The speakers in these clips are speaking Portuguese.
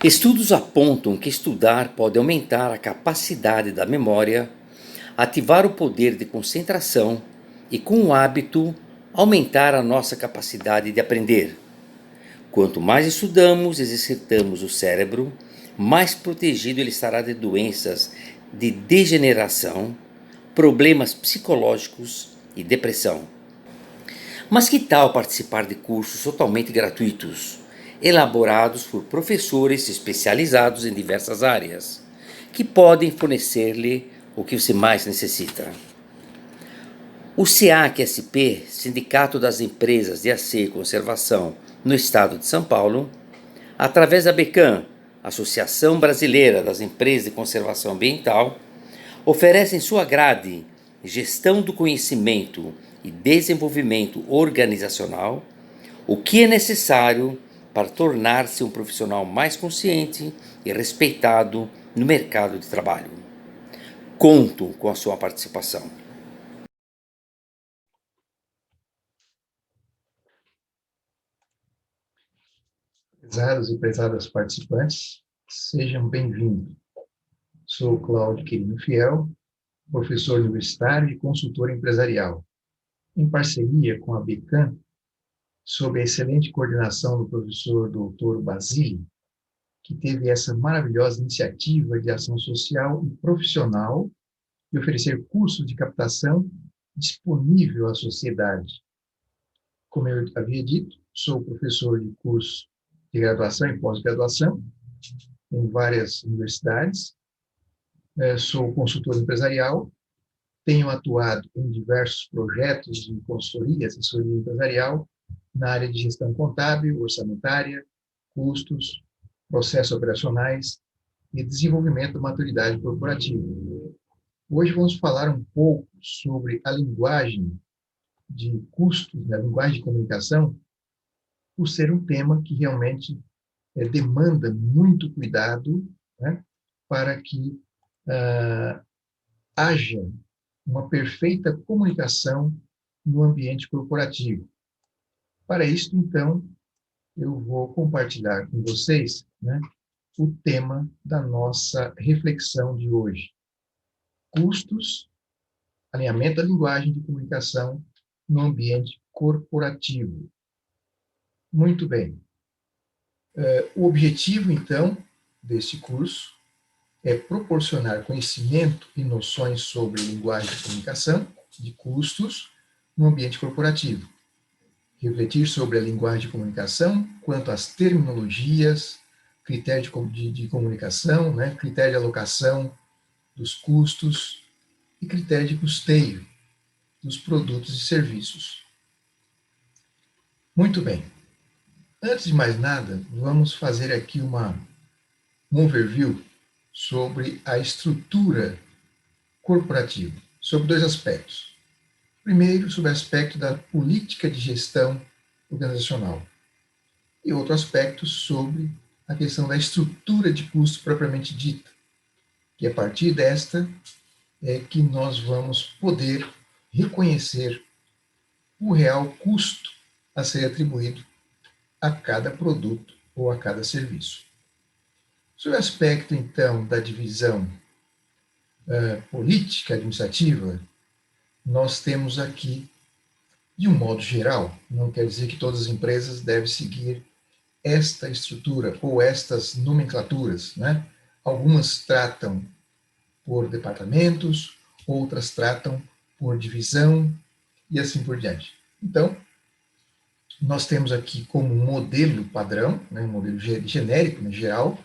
Estudos apontam que estudar pode aumentar a capacidade da memória, ativar o poder de concentração e, com o hábito, aumentar a nossa capacidade de aprender. Quanto mais estudamos e exercitamos o cérebro, mais protegido ele estará de doenças de degeneração, problemas psicológicos e depressão. Mas que tal participar de cursos totalmente gratuitos, elaborados por professores especializados em diversas áreas, que podem fornecer-lhe o que você mais necessita? O SEAC-SP, Sindicato das Empresas de AC e Conservação no Estado de São Paulo, através da ABECAM, Associação Brasileira das Empresas de Conservação Ambiental, oferece em sua grade Gestão do Conhecimento e Desenvolvimento Organizacional, o que é necessário para tornar-se um profissional mais consciente e respeitado no mercado de trabalho. Conto com a sua participação. Prezados e prezadas participantes, sejam bem-vindos. Sou Cláudio Quirino Fiel, professor universitário e consultor empresarial. Em parceria com a BECAM, sob a excelente coordenação do professor Dr. Basile, que teve essa maravilhosa iniciativa de ação social e profissional de oferecer cursos de captação disponível à sociedade. Como eu havia dito, sou professor de curso de graduação e pós-graduação em várias universidades, sou consultor empresarial, tenho atuado em diversos projetos de consultoria, assessoria empresarial, na área de gestão contábil, orçamentária, custos, processos operacionais e desenvolvimento da maturidade corporativa. Hoje vamos falar um pouco sobre a linguagem de custos, a linguagem de comunicação, por ser um tema que realmente demanda muito cuidado, né, para que haja uma perfeita comunicação no ambiente corporativo. Para isso, então, eu vou compartilhar com vocês, né, o tema da nossa reflexão de hoje. Custos, alinhamento da linguagem de comunicação no ambiente corporativo. Muito bem. O objetivo, então, desse curso é proporcionar conhecimento e noções sobre linguagem de comunicação, de custos, no ambiente corporativo. Refletir sobre a linguagem de comunicação quanto às terminologias, critérios de comunicação, né, critério de alocação dos custos e critério de custeio dos produtos e serviços. Muito bem. Antes de mais nada, vamos fazer aqui um overview sobre a estrutura corporativa, sobre dois aspectos. Primeiro, sobre o aspecto da política de gestão organizacional. E outro aspecto sobre a questão da estrutura de custo propriamente dita, que a partir desta é que nós vamos poder reconhecer o real custo a ser atribuído a cada produto ou a cada serviço. Sobre o aspecto, então, da divisão política administrativa, nós temos aqui, de um modo geral, não quer dizer que todas as empresas devem seguir esta estrutura ou estas nomenclaturas, né? Algumas tratam por departamentos, outras tratam por divisão e assim por diante. Então, nós temos aqui como modelo padrão, né, um modelo genérico, né, geral,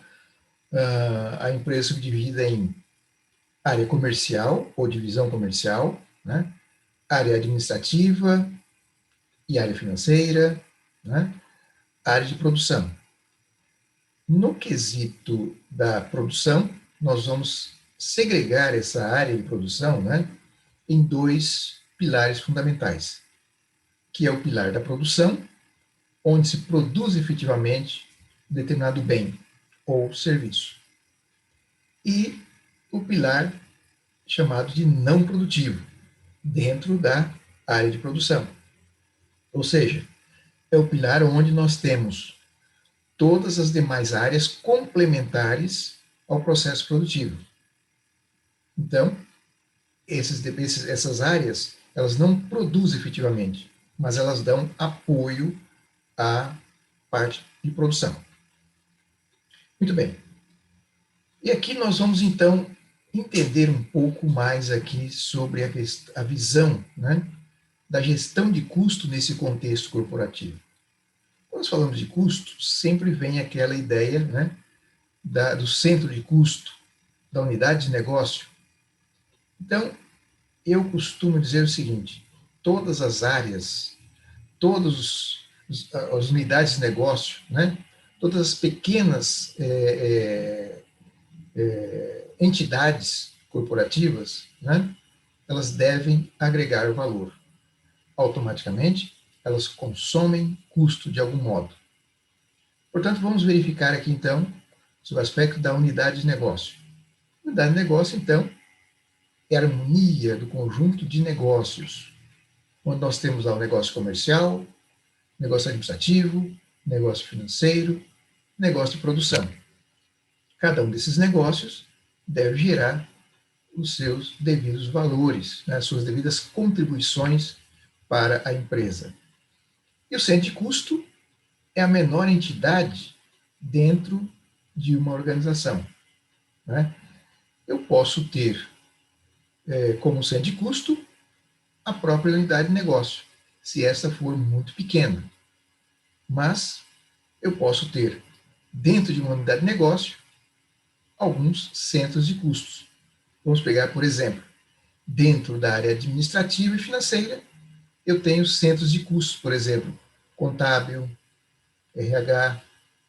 a empresa subdividida em área comercial ou divisão comercial, né, área administrativa e área financeira, né, área de produção. No quesito da produção, nós vamos segregar essa área de produção, né, em dois pilares fundamentais, que é o pilar da produção, onde se produz efetivamente determinado bem ou serviço, e o pilar chamado de não produtivo, dentro da área de produção. Ou seja, é o pilar onde nós temos todas as demais áreas complementares ao processo produtivo. Então, essas áreas, elas não produzem efetivamente, mas elas dão apoio à parte de produção. Muito bem. E aqui nós vamos, então, entender um pouco mais aqui sobre a visão, né, da gestão de custo nesse contexto corporativo. Quando nós falamos de custo, sempre vem aquela ideia, né, do centro de custo, da unidade de negócio. Então, eu costumo dizer o seguinte: todas as áreas, todas as unidades de negócio, né, todas as pequenas entidades corporativas, né, elas devem agregar valor. Automaticamente, elas consomem custo de algum modo. Portanto, vamos verificar aqui, então, sobre o aspecto da unidade de negócio. Unidade de negócio, então, é a harmonia do conjunto de negócios, onde nós temos lá o negócio comercial, negócio administrativo, negócio financeiro, negócio de produção. Cada um desses negócios deve gerar os seus devidos valores, né, as suas devidas contribuições para a empresa. E o centro de custo é a menor entidade dentro de uma organização, né? Eu posso ter como centro de custo a própria unidade de negócio, se essa for muito pequena. Mas eu posso ter, dentro de uma unidade de negócio, alguns centros de custos. Vamos pegar, por exemplo, dentro da área administrativa e financeira, eu tenho centros de custos, por exemplo, contábil, RH,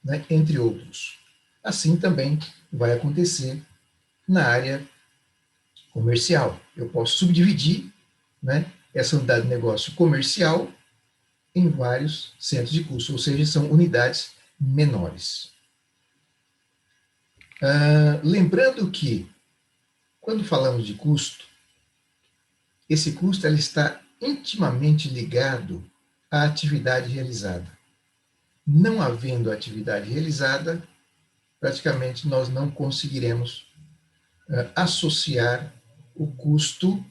né, entre outros. Assim também vai acontecer na área comercial. Eu posso subdividir, né, essa unidade de negócio comercial em vários centros de custo, ou seja, são unidades menores. Lembrando que, quando falamos de custo, esse custo ela está intimamente ligado à atividade realizada. Não havendo atividade realizada, praticamente nós não conseguiremos associar o custo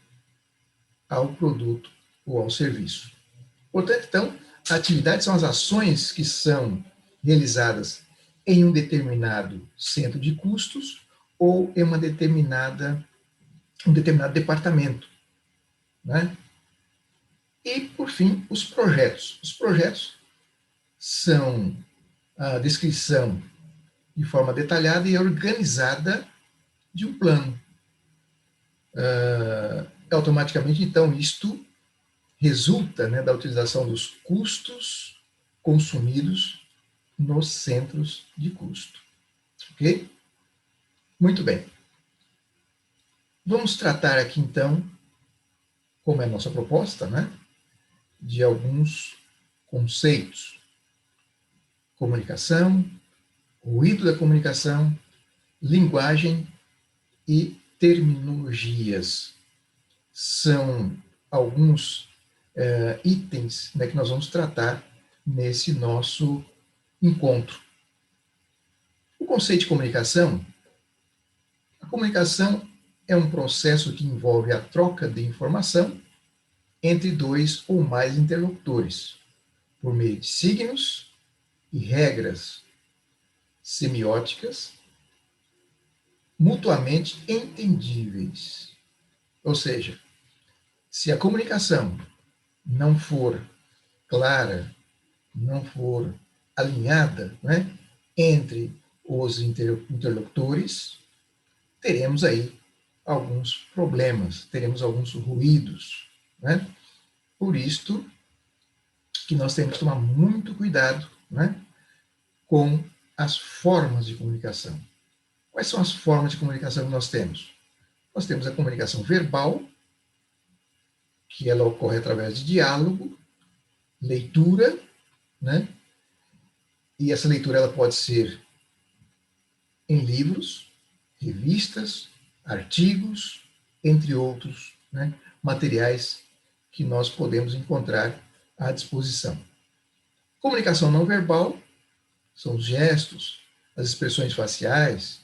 ao produto ou ao serviço. Portanto, então, a atividade são as ações que são realizadas em um determinado centro de custos ou em um determinado departamento, né? E, por fim, os projetos. Os projetos são a descrição de forma detalhada e organizada de um plano. Automaticamente, então, isto resulta, né, da utilização dos custos consumidos nos centros de custo. Ok? Muito bem. Vamos tratar aqui, então, como é a nossa proposta, né, de alguns conceitos. Comunicação, ruído da comunicação, linguagem e terminologias. São alguns itens, né, que nós vamos tratar nesse nosso encontro. O conceito de comunicação, a comunicação é um processo que envolve a troca de informação entre dois ou mais interlocutores, por meio de signos e regras semióticas mutuamente entendíveis. Ou seja, se a comunicação não for clara, não for alinhada, né, entre os interlocutores, teremos aí alguns problemas, teremos alguns ruídos, né? Por isto que nós temos que tomar muito cuidado, né, com as formas de comunicação. Quais são as formas de comunicação que nós temos? Nós temos a comunicação verbal, que ela ocorre através de diálogo, leitura, né? E essa leitura ela pode ser em livros, revistas, artigos, entre outros, né, materiais que nós podemos encontrar à disposição. Comunicação não verbal são os gestos, as expressões faciais,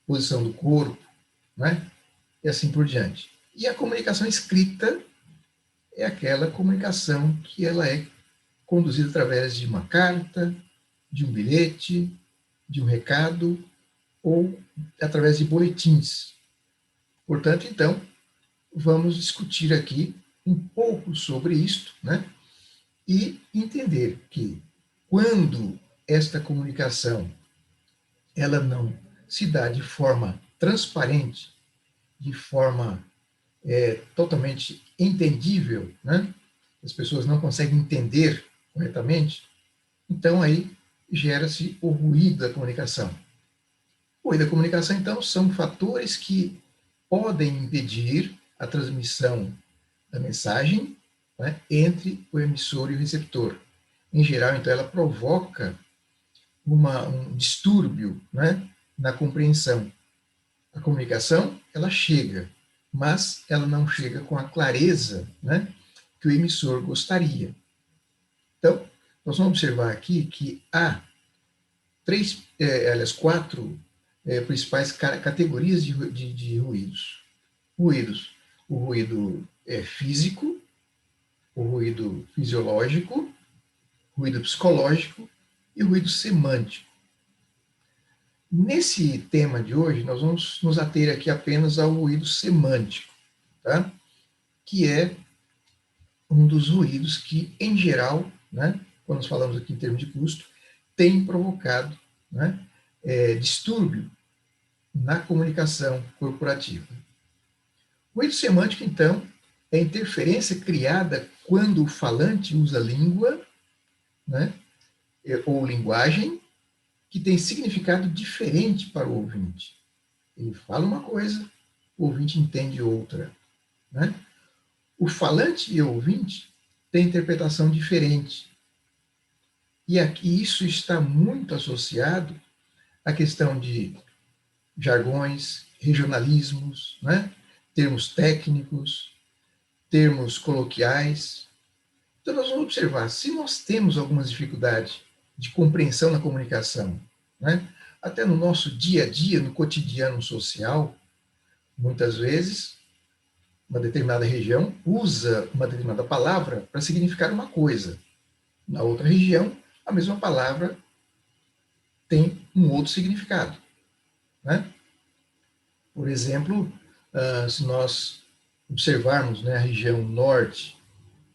posição do corpo, né? E assim por diante. E a comunicação escrita é aquela comunicação que ela é conduzida através de uma carta, de um bilhete, de um recado ou através de boletins. Portanto, então, vamos discutir aqui um pouco sobre isto, né? E entender que quando esta comunicação ela não se dá de forma transparente, de forma totalmente entendível, né? As pessoas não conseguem entender corretamente, então aí gera-se o ruído da comunicação. O ruído da comunicação, então, são fatores que podem impedir a transmissão da mensagem, né, entre o emissor e o receptor. Em geral, então, ela provoca um distúrbio, né, na compreensão. A comunicação, ela chega, mas ela não chega com a clareza, né, que o emissor gostaria. Então, nós vamos observar aqui que há quatro principais categorias de ruídos. Ruídos. O ruído físico, o ruído fisiológico, ruído psicológico e o ruído semântico. Nesse tema de hoje, nós vamos nos ater aqui apenas ao ruído semântico, tá? Que é um dos ruídos que, em geral, né, quando nós falamos aqui em termos de custo, tem provocado, né, distúrbio na comunicação corporativa. O ruído semântico, então, é a interferência criada quando o falante usa língua, né, ou linguagem que tem significado diferente para o ouvinte. Ele fala uma coisa, o ouvinte entende outra, né? O falante e o ouvinte têm interpretação diferente. E aqui isso está muito associado à questão de jargões, regionalismos, né? Termos técnicos, termos coloquiais. Então, nós vamos observar, se nós temos algumas dificuldades de compreensão na comunicação, né? Até no nosso dia a dia, no cotidiano social, muitas vezes, uma determinada região usa uma determinada palavra para significar uma coisa. Na outra região, a mesma palavra tem um outro significado, né? Por exemplo, se nós observarmos, né, a região norte,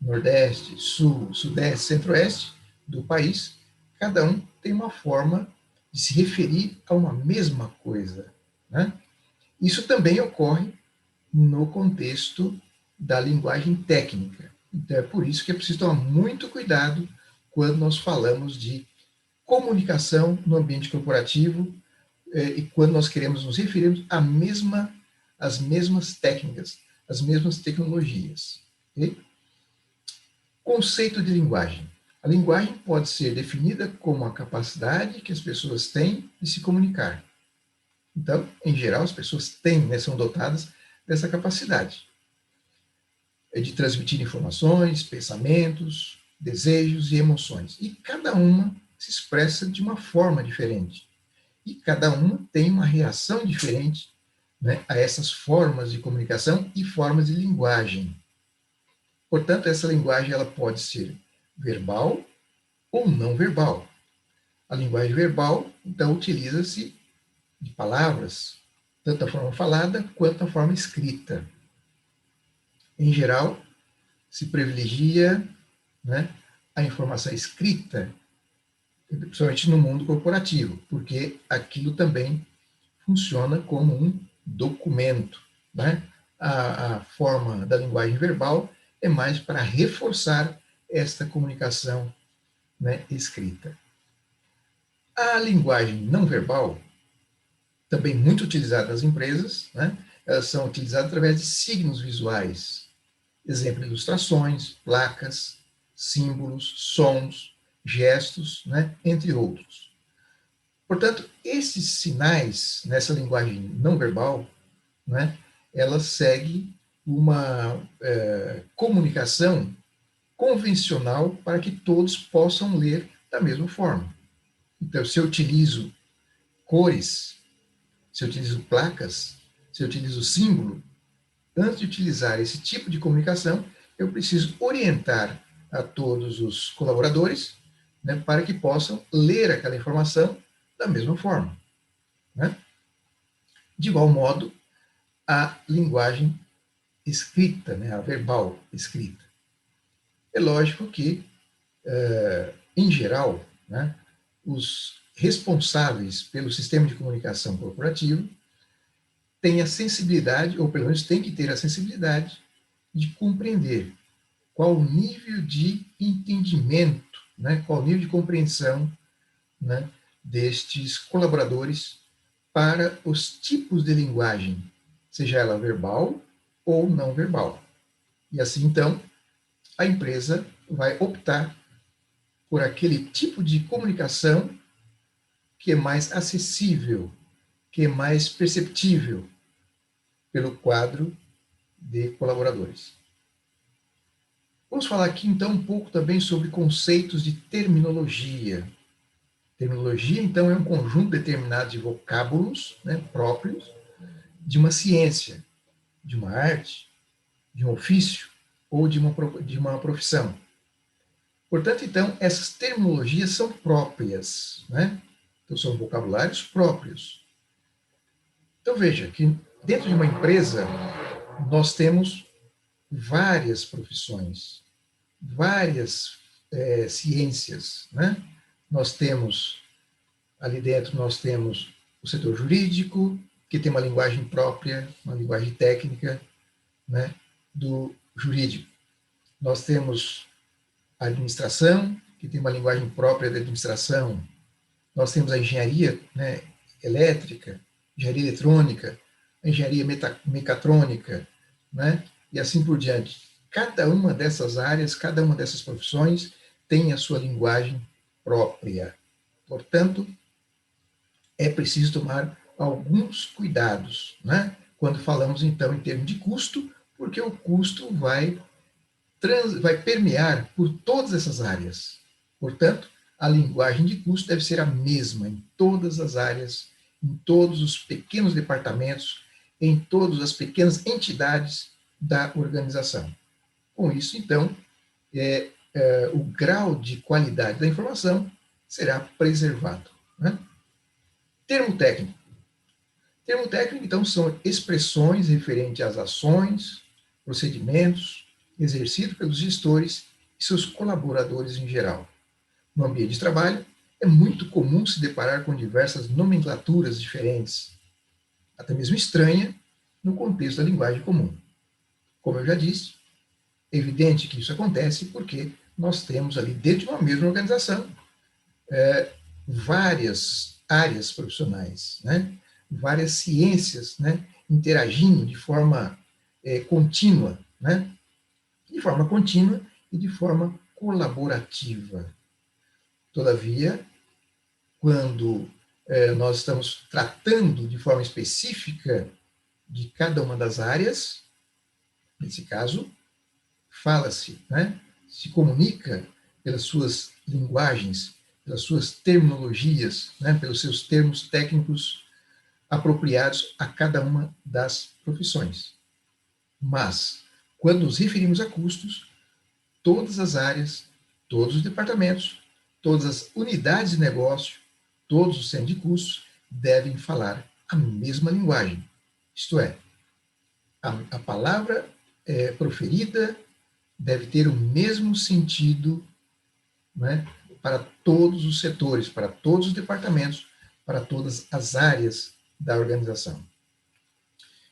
nordeste, sul, sudeste, centro-oeste do país, cada um tem uma forma de se referir a uma mesma coisa, né? Isso também ocorre no contexto da linguagem técnica. Então, é por isso que é preciso tomar muito cuidado quando nós falamos de comunicação no ambiente corporativo e quando nós queremos nos referirmos às mesmas técnicas, às mesmas tecnologias. Okay? Conceito de linguagem. A linguagem pode ser definida como a capacidade que as pessoas têm de se comunicar. Então, em geral, as pessoas têm, né, são dotadas dessa capacidade de transmitir informações, pensamentos, desejos e emoções. E cada uma se expressa de uma forma diferente. E cada uma tem uma reação diferente, né, a essas formas de comunicação e formas de linguagem. Portanto, essa linguagem ela pode ser verbal ou não verbal. A linguagem verbal, então, utiliza-se de palavras, tanto a forma falada quanto a forma escrita. Em geral, se privilegia, né, a informação escrita, principalmente no mundo corporativo, porque aquilo também funciona como um documento, né? A forma da linguagem verbal é mais para reforçar esta comunicação, né, escrita. A linguagem não verbal, também muito utilizada nas empresas, né? Elas são utilizadas através de signos visuais, exemplo, ilustrações, placas, símbolos, sons, gestos, né, entre outros. Portanto, esses sinais nessa linguagem não verbal, né, ela segue uma comunicação convencional para que todos possam ler da mesma forma. Então, se eu utilizo cores, se eu utilizo placas, se eu utilizo símbolo, antes de utilizar esse tipo de comunicação, eu preciso orientar a todos os colaboradores, né, para que possam ler aquela informação da mesma forma, né? De igual modo, a linguagem escrita, né, a verbal escrita. É lógico que, em geral, né, os responsáveis pelo sistema de comunicação corporativo têm a sensibilidade, ou pelo menos têm que ter a sensibilidade, de compreender qual o nível de entendimento, né, qual o nível de compreensão, né, destes colaboradores para os tipos de linguagem, seja ela verbal ou não verbal. E assim, então, a empresa vai optar por aquele tipo de comunicação que é mais acessível, que é mais perceptível pelo quadro de colaboradores. Vamos falar aqui então um pouco também sobre conceitos de terminologia. Terminologia, então, é um conjunto determinado de vocábulos, né, próprios de uma ciência, de uma arte, de um ofício ou de uma profissão. Portanto, então, essas terminologias são próprias, né? Então, são vocabulários próprios. Então, veja que dentro de uma empresa nós temos várias profissões, várias ciências, né? Nós temos, ali dentro, nós temos o setor jurídico, que tem uma linguagem própria, uma linguagem técnica, né, do jurídico. Nós temos a administração, que tem uma linguagem própria da administração. Nós temos a engenharia, né, elétrica, engenharia eletrônica, a engenharia mecatrônica, né, e assim por diante. Cada uma dessas áreas, cada uma dessas profissões tem a sua linguagem própria. Portanto, é preciso tomar alguns cuidados, né, quando falamos, então, em termos de custo, porque o custo vai permear por todas essas áreas. Portanto, a linguagem de custo deve ser a mesma em todas as áreas, em todos os pequenos departamentos, em todas as pequenas entidades da organização. Com isso, então, o grau de qualidade da informação será preservado, né? Termo técnico. Termo técnico, então, são expressões referentes às ações, procedimentos exercidos pelos gestores e seus colaboradores em geral. No ambiente de trabalho, é muito comum se deparar com diversas nomenclaturas diferentes, até mesmo estranha, no contexto da linguagem comum. Como eu já disse, é evidente que isso acontece porque nós temos ali, dentro de uma mesma organização, várias áreas profissionais, né? Várias ciências, né, interagindo de forma contínua, né? De forma contínua e de forma colaborativa. Todavia, quando nós estamos tratando de forma específica de cada uma das áreas, nesse caso, fala-se, né, se comunica pelas suas linguagens, pelas suas terminologias, né, pelos seus termos técnicos apropriados a cada uma das profissões. Mas, quando nos referimos a custos, todas as áreas, todos os departamentos, todas as unidades de negócio, todos os centros de custos devem falar a mesma linguagem. Isto é, a palavra proferida deve ter o mesmo sentido, né, para todos os setores, para todos os departamentos, para todas as áreas da organização.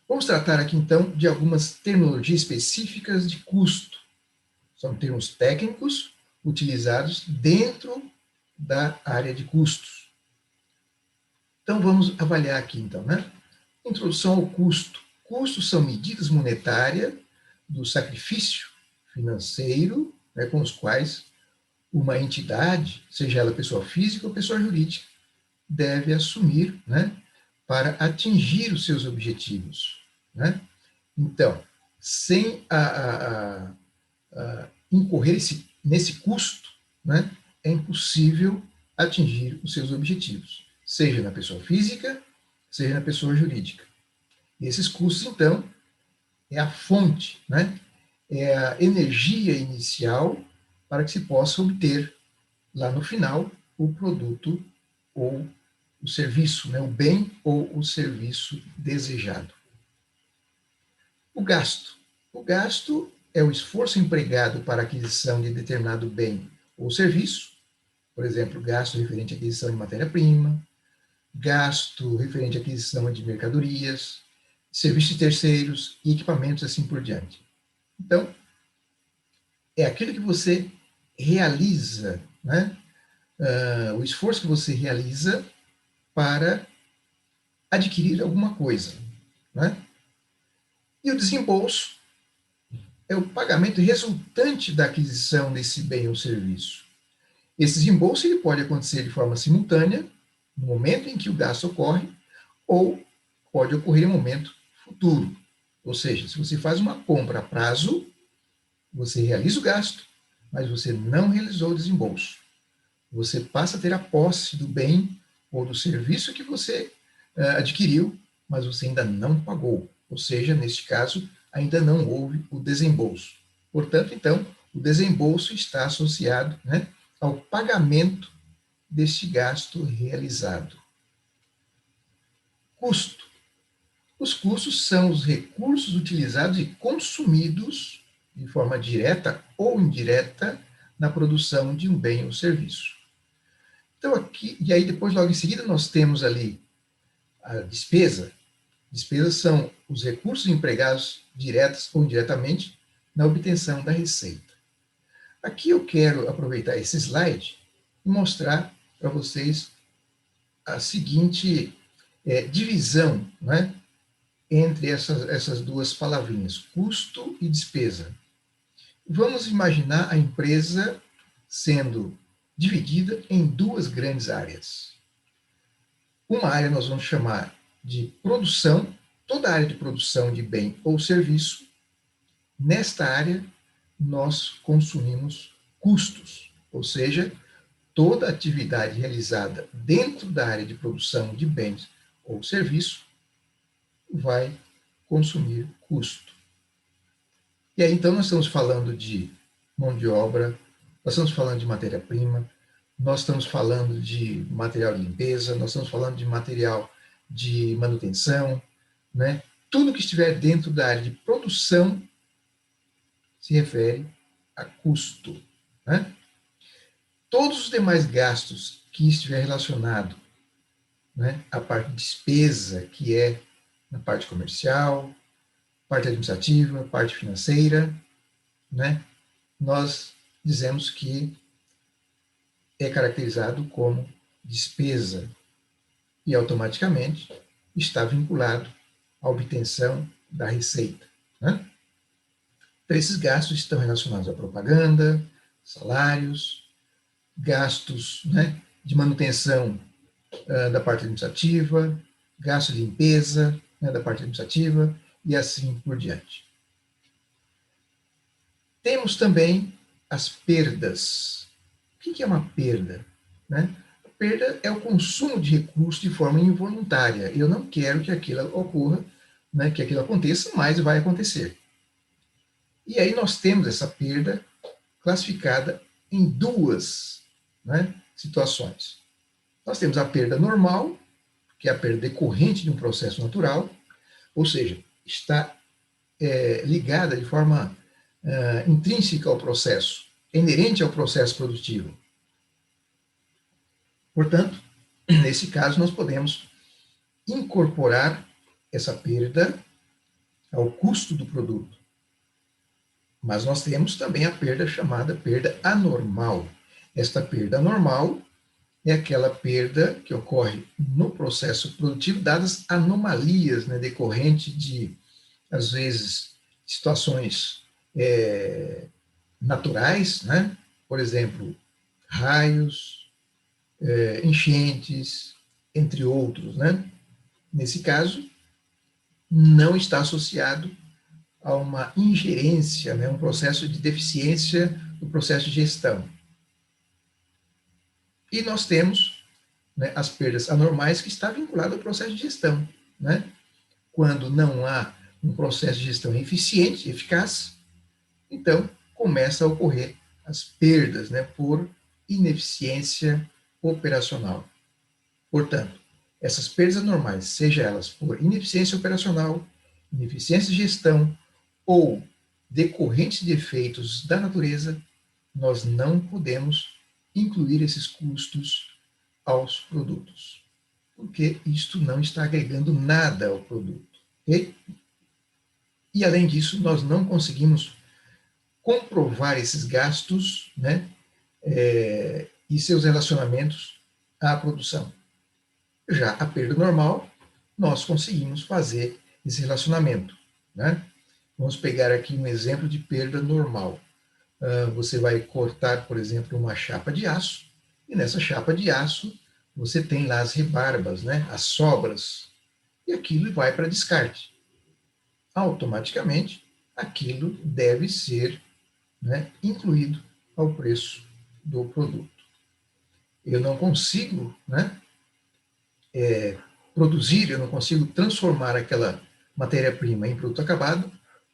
Vamos tratar aqui, então, de algumas terminologias específicas de custo. São termos técnicos utilizados dentro da área de custos. Então, vamos avaliar aqui, então, né? Introdução ao custo. Custos são medidas monetárias do sacrifício financeiro, né, com os quais uma entidade, seja ela pessoa física ou pessoa jurídica, deve assumir, né, para atingir os seus objetivos, né? Então, sem incorrer nesse custo, né, é impossível atingir os seus objetivos, seja na pessoa física, seja na pessoa jurídica. E esses custos, então, é a fonte, né? É a energia inicial para que se possa obter, lá no final, o produto ou o serviço, né? O bem ou o serviço desejado. O gasto. O gasto é o esforço empregado para a aquisição de determinado bem ou serviço, por exemplo, gasto referente à aquisição de matéria-prima, gasto referente à aquisição de mercadorias, serviços de terceiros e equipamentos, assim por diante. Então, é aquilo que você realiza, né? O esforço que você realiza para adquirir alguma coisa, né? E o desembolso é o pagamento resultante da aquisição desse bem ou serviço. Esse desembolso ele pode acontecer de forma simultânea, no momento em que o gasto ocorre, ou pode ocorrer em um momento futuro. Ou seja, se você faz uma compra a prazo, você realiza o gasto, mas você não realizou o desembolso. Você passa a ter a posse do bem ou do serviço que você adquiriu, mas você ainda não pagou. Ou seja, neste caso, ainda não houve o desembolso. Portanto, então, o desembolso está associado, né, ao pagamento deste gasto realizado. Custo. Os custos são os recursos utilizados e consumidos de forma direta ou indireta na produção de um bem ou serviço. Então, aqui, e aí depois, logo em seguida, nós temos ali a despesa. Despesas são os recursos empregados diretas ou indiretamente na obtenção da receita. Aqui eu quero aproveitar esse slide e mostrar para vocês a seguinte divisão, né, entre essas duas palavrinhas, custo e despesa. Vamos imaginar a empresa sendo dividida em duas grandes áreas. Uma área nós vamos chamar de produção, toda a área de produção de bem ou serviço. Nesta área, nós consumimos custos, ou seja, toda atividade realizada dentro da área de produção de bens ou serviço vai consumir custo. E aí, então, nós estamos falando de mão de obra, nós estamos falando de matéria-prima, nós estamos falando de material de limpeza, nós estamos falando de material de manutenção, né? Tudo que estiver dentro da área de produção se refere a custo, né? Todos os demais gastos que estiver relacionado, né, à parte de despesa, que é na parte comercial, parte administrativa, parte financeira, né, nós dizemos que é caracterizado como despesa e automaticamente está vinculado à obtenção da receita, né? Então, esses gastos estão relacionados à propaganda, salários, gastos, né, de manutenção da parte administrativa, gasto de limpeza, né, da parte administrativa e assim por diante. Temos também as perdas. O que é uma perda? Né? A perda é o consumo de recursos de forma involuntária. Eu não quero que aquilo ocorra, né, que aquilo aconteça, mas vai acontecer. E aí nós temos essa perda classificada em duas, né, situações. Nós temos a perda normal, que é a perda decorrente de um processo natural, ou seja, está ligada de forma intrínseca ao processo, inerente ao processo produtivo. Portanto, nesse caso, nós podemos incorporar essa perda ao custo do produto. Mas nós temos também a perda chamada perda anormal. Esta perda anormal é aquela perda que ocorre no processo produtivo, dadas anomalias, né, decorrentes de, às vezes, situações naturais, né? Por exemplo, raios, enchentes, entre outros, né? Nesse caso, não está associado a uma ingerência, né, um processo de deficiência do processo de gestão. E nós temos, né, as perdas anormais que está vinculado ao processo de gestão, né? Quando não há um processo de gestão eficiente, eficaz, então começa a ocorrer as perdas, né, por ineficiência operacional. Portanto, essas perdas anormais, seja elas por ineficiência operacional, ineficiência de gestão ou decorrentes de efeitos da natureza, nós não podemos incluir esses custos aos produtos, porque isto não está agregando nada ao produto. Okay? E, além disso, nós não conseguimos comprovar esses gastos, né, e seus relacionamentos à produção. Já a perda normal, nós conseguimos fazer esse relacionamento. Né? Vamos pegar aqui um exemplo de perda normal. Você vai cortar, por exemplo, uma chapa de aço, e nessa chapa de aço você tem lá as rebarbas, né, as sobras, e aquilo vai para descarte. Automaticamente, aquilo deve ser, né, incluído ao preço do produto. Eu não consigo, né, produzir, eu não consigo transformar aquela matéria-prima em produto acabado,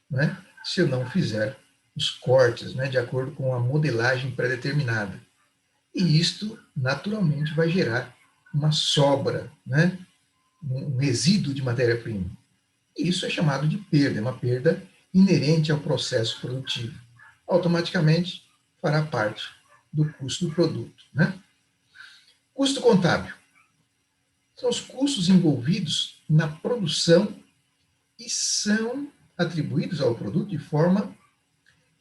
né, se eu não fizer os cortes, né, de acordo com a modelagem pré-determinada. E isto, naturalmente, vai gerar uma sobra, né, um resíduo de matéria-prima. E isso é chamado de perda, é uma perda inerente ao processo produtivo. Automaticamente fará parte do custo do produto. Né? Custo contábil. São os custos envolvidos na produção e são atribuídos ao produto de forma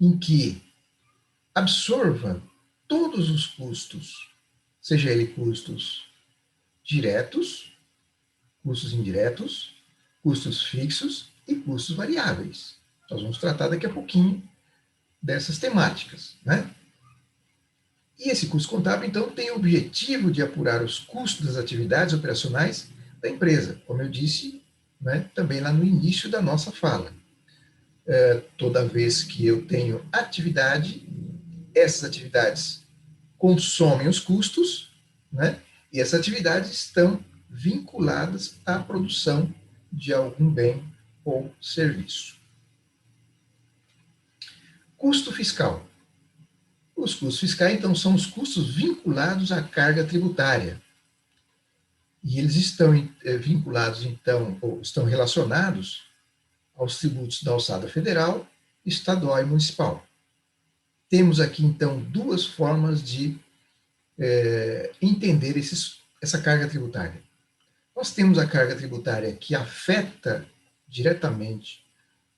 em que absorva todos os custos, seja ele custos diretos, custos indiretos, custos fixos e custos variáveis. Nós vamos tratar daqui a pouquinho dessas temáticas. Né? E esse custo contábil, então, tem o objetivo de apurar os custos das atividades operacionais da empresa, como eu disse, né, também lá no início da nossa fala. Toda vez que eu tenho atividade, essas atividades consomem os custos, né, e essas atividades estão vinculadas à produção de algum bem ou serviço. Custo fiscal. Os custos fiscais, então, são os custos vinculados à carga tributária. E eles estão vinculados, então, ou estão relacionados aos tributos da alçada federal, estadual e municipal. Temos aqui, então, duas formas de entender essa carga tributária. Nós temos a carga tributária que afeta diretamente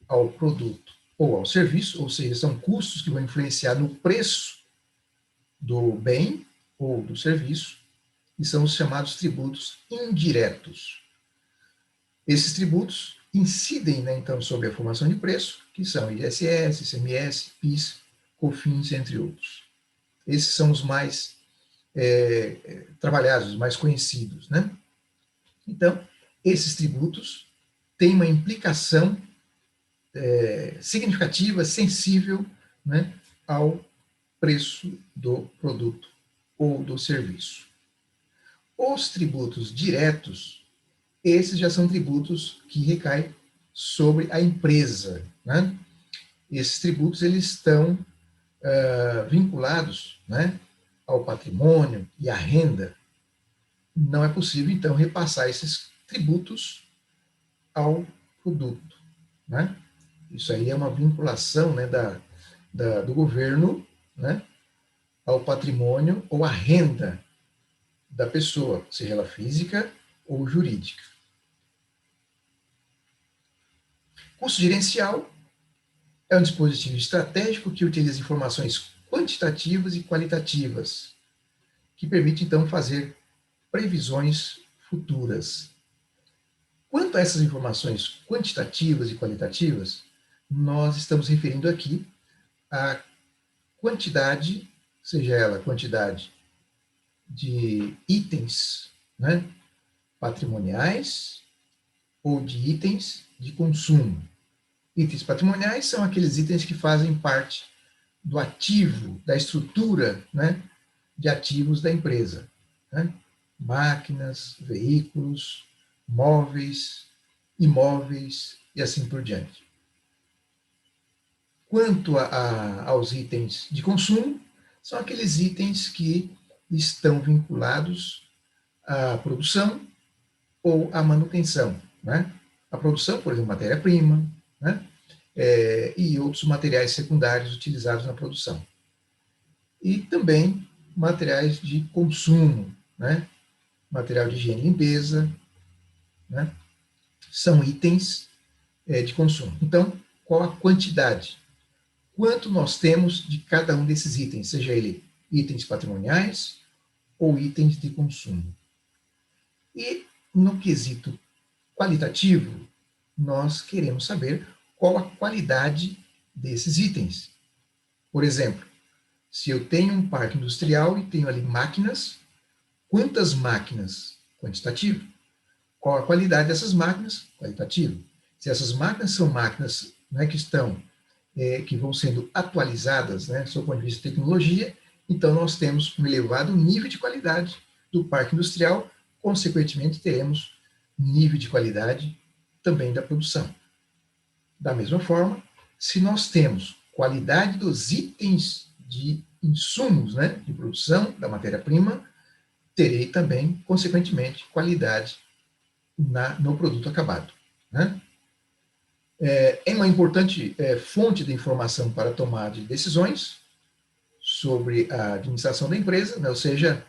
ao produto ou ao serviço, ou seja, são custos que vão influenciar no preço do bem ou do serviço, e são os chamados tributos indiretos. Esses tributos incidem, né, então, sobre a formação de preço, que são ISS, ICMS, PIS, COFINS, entre outros. Esses são os mais trabalhados, os mais conhecidos. Né? Então, esses tributos têm uma implicação significativa, sensível, né, ao preço do produto ou do serviço. Os tributos diretos, esses já são tributos que recaem sobre a empresa. Né? Esses tributos eles estão vinculados, né, ao patrimônio e à renda. Não é possível, então, repassar esses tributos ao produto. Né? Isso aí é uma vinculação, né, do governo, né, ao patrimônio ou à renda da pessoa, seja ela física ou jurídica. Custo gerencial é um dispositivo estratégico que utiliza informações quantitativas e qualitativas, que permite, então, fazer previsões futuras. Quanto a essas informações quantitativas e qualitativas, nós estamos referindo aqui à quantidade, seja ela quantidade de itens, né, patrimoniais ou de itens de consumo. Itens patrimoniais são aqueles itens que fazem parte do ativo, da estrutura, né, de ativos da empresa. né? Máquinas, veículos, móveis, imóveis e assim por diante. Quanto aos itens de consumo, são aqueles itens que estão vinculados à produção ou à manutenção, né? A produção, por exemplo, matéria-prima, né? E outros materiais secundários utilizados na produção. E também materiais de consumo, né? Material de higiene e limpeza, né? São itens de consumo. Então, qual a quantidade? Quanto nós temos de cada um desses itens, seja ele itens patrimoniais ou itens de consumo. E no quesito qualitativo, nós queremos saber qual a qualidade desses itens. Por exemplo, se eu tenho um parque industrial e tenho ali máquinas, quantas máquinas? Quantitativo. Qual a qualidade dessas máquinas? Qualitativo. Se essas máquinas são máquinas, né, que vão sendo atualizadas, né, do ponto de vista de tecnologia, então nós temos um elevado nível de qualidade do parque industrial, consequentemente teremos nível de qualidade também da produção. Da mesma forma, se nós temos qualidade dos itens de insumos, né, de produção da matéria-prima, terei também, consequentemente, qualidade no produto acabado. Né? É uma importante fonte de informação para a tomada de decisões sobre a administração da empresa, né? Ou seja,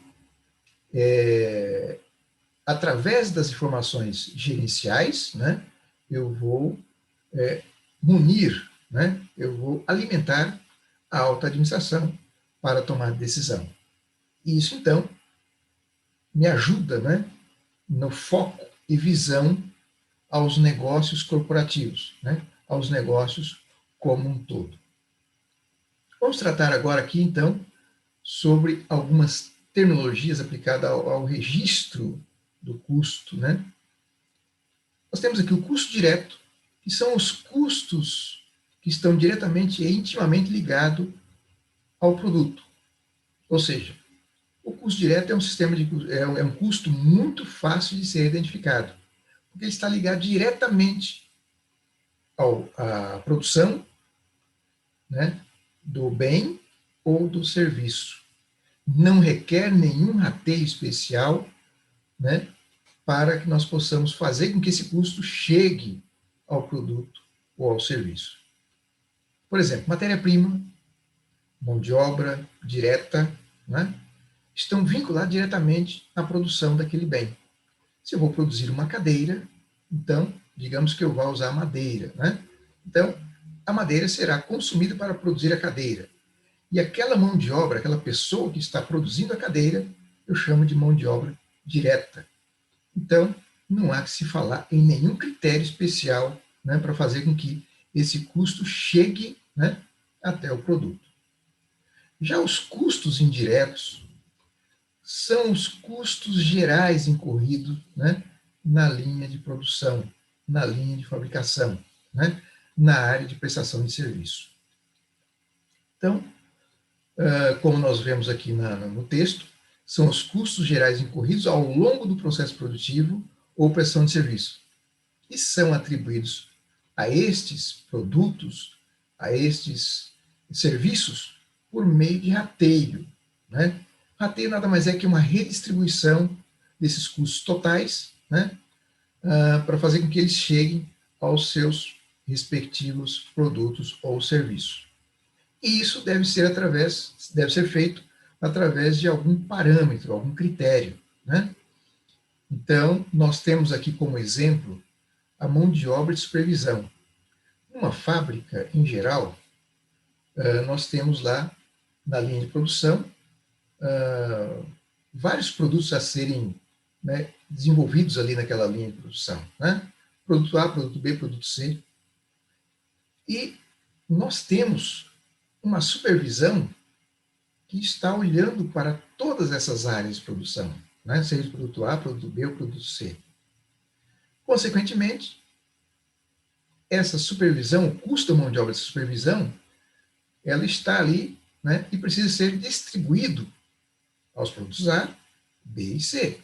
através das informações gerenciais, né, eu vou munir, né, eu vou alimentar a alta administração para tomar decisão. E isso, então, me ajuda, né, no foco e visão aos negócios corporativos, né, aos negócios como um todo. Vamos tratar agora aqui, então, sobre algumas terminologias aplicadas ao registro do custo, né? Nós temos aqui o custo direto, que são os custos que estão diretamente e intimamente ligados ao produto. Ou seja, o custo direto é um sistema é um custo muito fácil de ser identificado, porque ele está ligado diretamente à produção, né, do bem ou do serviço. Não requer nenhum rateio especial, né, para que nós possamos fazer com que esse custo chegue ao produto ou ao serviço. Por exemplo, matéria-prima, mão de obra direta, né, estão vinculados diretamente à produção daquele bem. Se eu vou produzir uma cadeira, então, digamos que eu vou usar madeira, né? Então, a madeira será consumida para produzir a cadeira. E aquela mão de obra, aquela pessoa que está produzindo a cadeira, eu chamo de mão de obra direta. Então, não há que se falar em nenhum critério especial, né, para fazer com que esse custo chegue, né, até o produto. Já os custos indiretos são os custos gerais incorridos, né, na linha de produção, na linha de fabricação, né, na área de prestação de serviço. Então, como nós vemos aqui no texto, são os custos gerais incorridos ao longo do processo produtivo ou prestação de serviço, e são atribuídos a estes produtos, a estes serviços, por meio de rateio. Né? Rateio nada mais é que uma redistribuição desses custos totais, né, para fazer com que eles cheguem aos seus respectivos produtos ou serviços. E isso deve ser feito através de algum parâmetro, algum critério. Né? Então, nós temos aqui como exemplo a mão de obra de supervisão. Numa fábrica, em geral, nós temos lá, na linha de produção, vários produtos a serem, né, desenvolvidos ali naquela linha de produção. Né? Produto A, produto B, produto C. E nós temos uma supervisão que está olhando para todas essas áreas de produção, né? Seja produto A, produto B ou produto C. Consequentemente, essa supervisão, o custo da mão de obra de supervisão, ela está ali, né, e precisa ser distribuído aos produtos A B e C.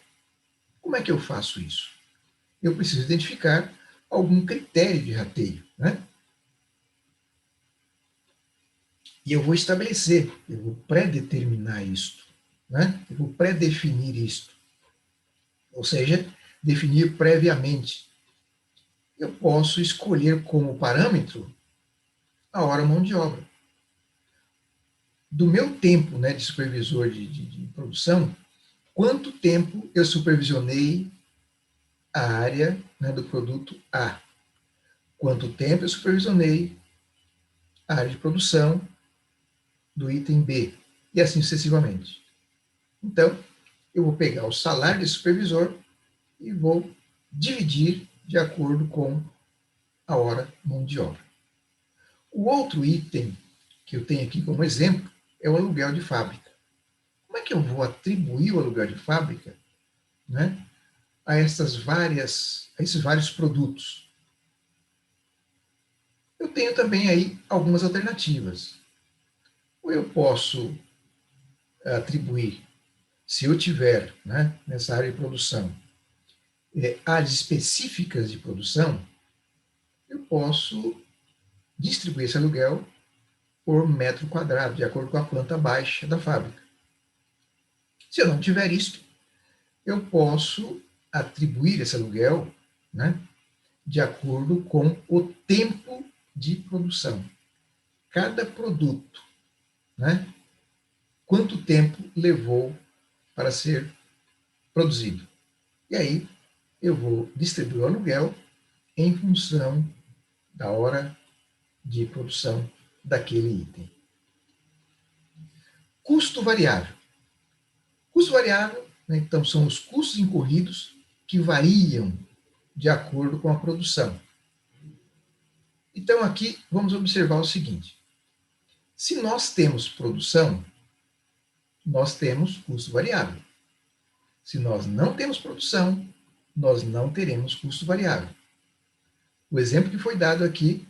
Como é que eu faço isso? Eu preciso identificar algum critério de rateio, né? E eu vou estabelecer, eu vou pré-determinar isto, né? Eu vou pré-definir isto. Ou seja, definir previamente. Eu posso escolher como parâmetro a hora mão de obra. Do meu tempo, né, de supervisor de produção, quanto tempo eu supervisionei a área, né, do produto A? Quanto tempo eu supervisionei a área de produção do item B? E assim sucessivamente. Então, eu vou pegar o salário de supervisor e vou dividir de acordo com a hora mão de obra. O outro item que eu tenho aqui como exemplo é o aluguel de fábrica. Como é que eu vou atribuir o aluguel de fábrica, né, a esses vários produtos? Eu tenho também aí algumas alternativas. Ou eu posso atribuir, se eu tiver, né, nessa área de produção, áreas específicas de produção, eu posso distribuir esse aluguel por metro quadrado, de acordo com a planta baixa da fábrica. Se eu não tiver isto, eu posso atribuir esse aluguel, né, de acordo com o tempo de produção. Cada produto, né, quanto tempo levou para ser produzido. E aí eu vou distribuir o aluguel em função da hora de produção daquele item. Custo variável. Custo variável, né, então, são os custos incorridos que variam de acordo com a produção. Então, aqui vamos observar o seguinte: se nós temos produção, nós temos custo variável. Se nós não temos produção, nós não teremos custo variável. O exemplo que foi dado aqui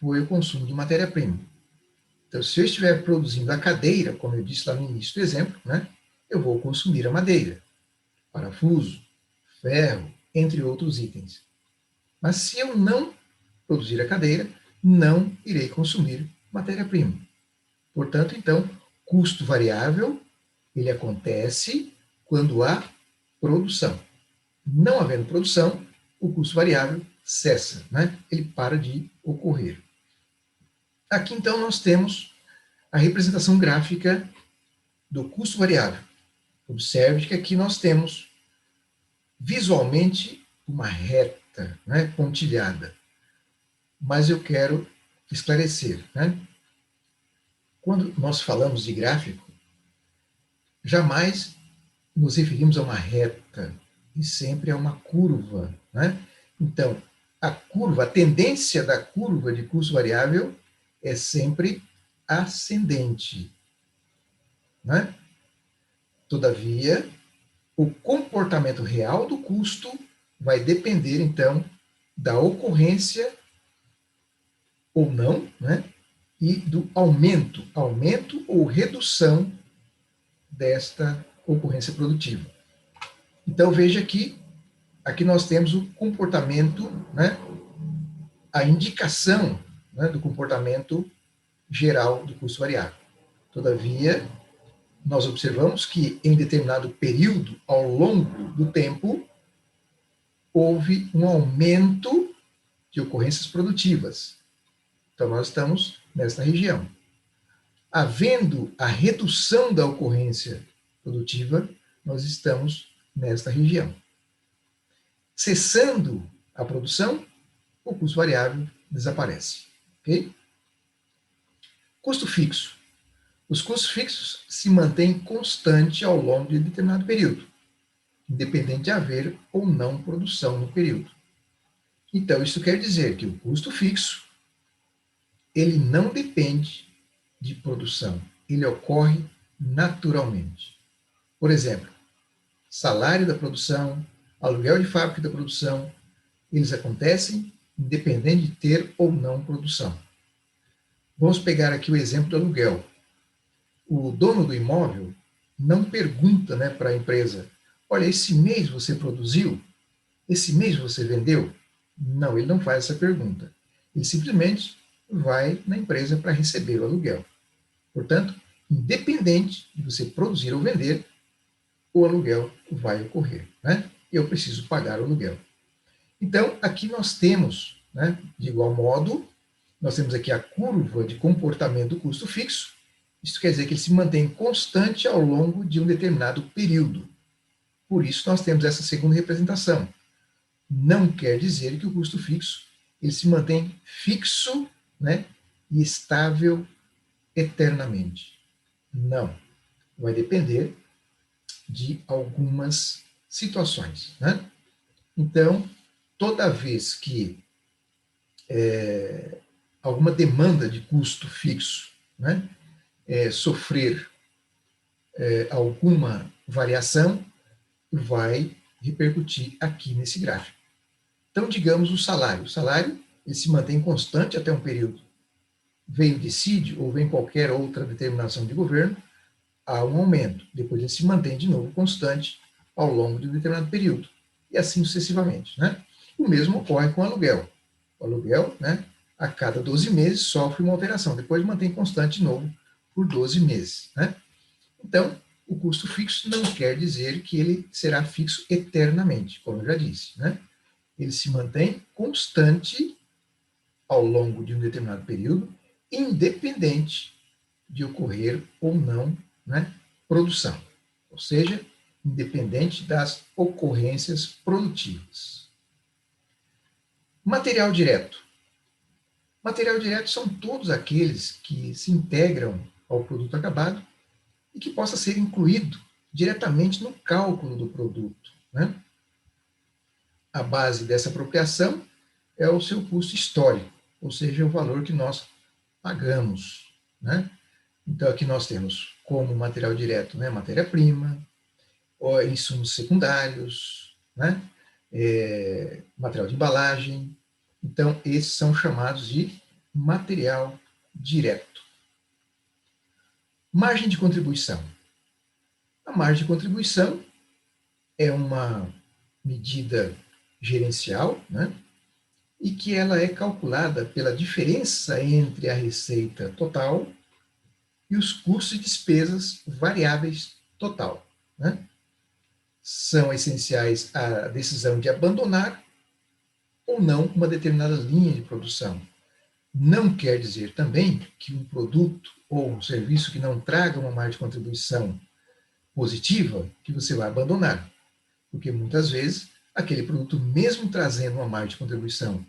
foi o consumo de matéria-prima. Então, se eu estiver produzindo a cadeira, como eu disse lá no início do exemplo, né, eu vou consumir a madeira, parafuso, ferro, entre outros itens. Mas se eu não produzir a cadeira, não irei consumir matéria-prima. Portanto, então, custo variável, ele acontece quando há produção. Não havendo produção, o custo variável cessa, né? Ele para de ocorrer. Aqui, então, nós temos a representação gráfica do custo variável. Observe que aqui nós temos visualmente uma reta, né, pontilhada. Mas eu quero esclarecer, né? Quando nós falamos de gráfico, jamais nos referimos a uma reta e sempre a uma curva, né? Então, a curva, a tendência da curva de custo variável é sempre ascendente, né? Todavia, o comportamento real do custo vai depender, então, da ocorrência ou não, né? E do aumento ou redução desta ocorrência produtiva. Então, veja que aqui nós temos o comportamento, né? A indicação, né, do comportamento geral do custo variável. Todavia, nós observamos que em determinado período, ao longo do tempo, houve um aumento de ocorrências produtivas. Então, nós estamos nesta região. Havendo a redução da ocorrência produtiva, nós estamos nesta região. Cessando a produção, o custo variável desaparece. Ok? Custo fixo. Os custos fixos se mantêm constantes ao longo de determinado período, independente de haver ou não produção no período. Então, isso quer dizer que o custo fixo, ele não depende de produção, ele ocorre naturalmente. Por exemplo, salário da produção, aluguel de fábrica da produção, eles acontecem independente de ter ou não produção. Vamos pegar aqui o exemplo do aluguel. O dono do imóvel, não pergunta, né, para a empresa: olha, esse mês você produziu? Esse mês você vendeu? Não, ele não faz essa pergunta. Ele simplesmente vai na empresa para receber o aluguel. Portanto, independente de você produzir ou vender, o aluguel vai ocorrer, né? Eu preciso pagar o aluguel. Então, aqui nós temos, né, de igual modo, nós temos aqui a curva de comportamento do custo fixo. Isso quer dizer que ele se mantém constante ao longo de um determinado período. Por isso, nós temos essa segunda representação. Não quer dizer que o custo fixo ele se mantém fixo, né, e estável eternamente. Não. Vai depender de algumas situações, né? Então, toda vez que alguma demanda de custo fixo, né, sofrer alguma variação, vai repercutir aqui nesse gráfico. Então, digamos o salário. O salário ele se mantém constante até um período. Vem o dissídio ou vem qualquer outra determinação de governo, há um aumento. Depois ele se mantém de novo constante ao longo de um determinado período. E assim sucessivamente, né? O mesmo ocorre com o aluguel. O aluguel, né, a cada 12 meses sofre uma alteração, depois mantém constante de novo por 12 meses, né? Então, o custo fixo não quer dizer que ele será fixo eternamente, como eu já disse, né? Ele se mantém constante ao longo de um determinado período, independente de ocorrer ou não, né, produção, ou seja, independente das ocorrências produtivas. Material direto. Material direto são todos aqueles que se integram ao produto acabado e que possa ser incluído diretamente no cálculo do produto, né? A base dessa apropriação é o seu custo histórico, ou seja, o valor que nós pagamos, né? Então, aqui nós temos como material direto, né, matéria-prima, insumos secundários, né, material de embalagem. Então, esses são chamados de material direto. Margem de contribuição. A margem de contribuição é uma medida gerencial, né, e que ela é calculada pela diferença entre a receita total e os custos e despesas variáveis total, né? São essenciais à decisão de abandonar ou não uma determinada linha de produção. Não quer dizer também que um produto ou um serviço que não traga uma margem de contribuição positiva, que você vai abandonar. Porque muitas vezes aquele produto, mesmo trazendo uma margem de contribuição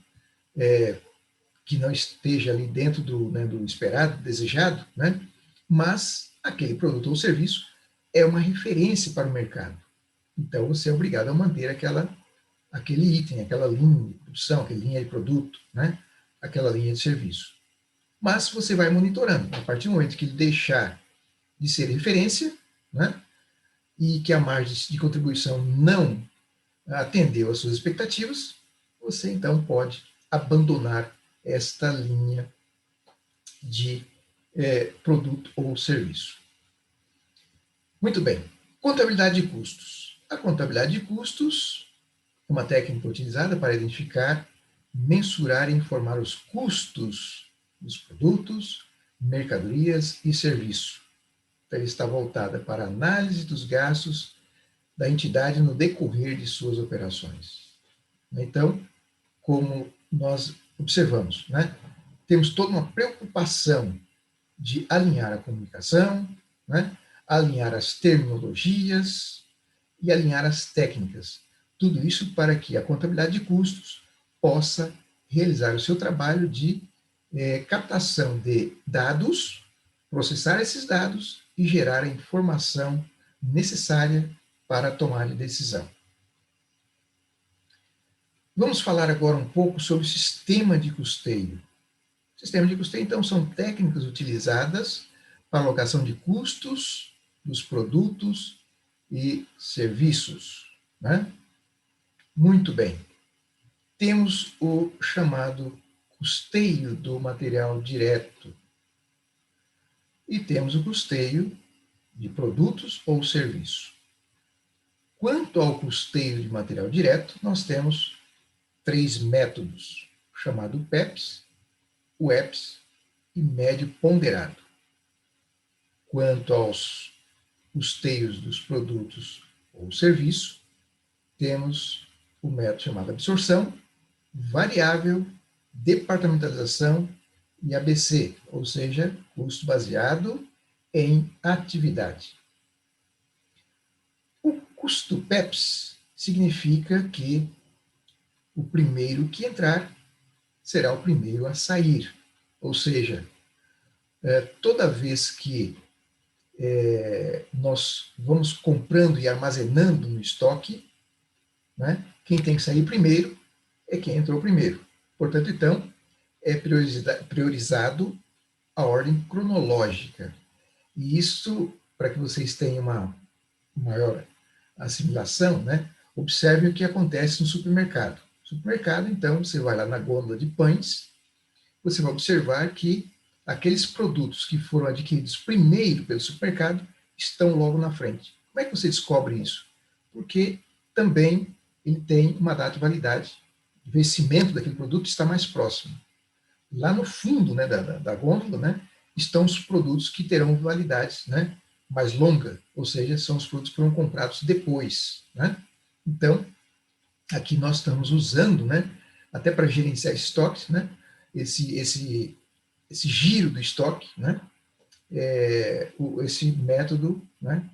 que não esteja ali dentro do, né, do esperado, desejado, né, mas aquele produto ou serviço é uma referência para o mercado. Então você é obrigado a manter aquele item, aquela linha de produção, aquela linha de produto, né, aquela linha de serviço. Mas você vai monitorando. A partir do momento que ele deixar de ser referência, né, e que a margem de contribuição não atendeu às suas expectativas, você então pode abandonar esta linha de produto ou serviço. Muito bem. Contabilidade de custos. A contabilidade de custos é uma técnica utilizada para identificar, mensurar e informar os custos dos produtos, mercadorias e serviços. Então, ela está voltada para a análise dos gastos da entidade no decorrer de suas operações. Então, como nós observamos, né, temos toda uma preocupação de alinhar a comunicação, né, alinhar as terminologias e alinhar as técnicas. Tudo isso para que a contabilidade de custos possa realizar o seu trabalho de captação de dados, processar esses dados e gerar a informação necessária para a tomada de decisão. Vamos falar agora um pouco sobre o sistema de custeio. O sistema de custeio, então, são técnicas utilizadas para alocação de custos dos produtos e serviços, né? Muito bem. Temos o chamado custeio do material direto e temos o custeio de produtos ou serviço. Quanto ao custeio de material direto, nós temos 3 métodos, chamado PEPs, UEPs e médio ponderado. Quanto aos custeios dos produtos ou serviço, temos o método chamado absorção, variável, departamentalização e ABC, ou seja, custo baseado em atividade. O custo PEPS significa que o primeiro que entrar será o primeiro a sair, ou seja, toda vez que nós vamos comprando e armazenando no estoque, né, quem tem que sair primeiro é quem entrou primeiro. Portanto, então, é priorizado a ordem cronológica. E isso, para que vocês tenham uma maior assimilação, né, observe o que acontece no supermercado. No supermercado, então, você vai lá na gôndola de pães, você vai observar que aqueles produtos que foram adquiridos primeiro pelo supermercado estão logo na frente. Como é que você descobre isso? Porque também ele tem uma data de validade. O vencimento daquele produto está mais próximo. Lá no fundo, né, da gôndola, né, estão os produtos que terão validade, né, mais longa, ou seja, são os produtos que foram comprados depois. Né? Então, aqui nós estamos usando, né, até para gerenciar estoques, né, esse giro do estoque, né, esse método, né,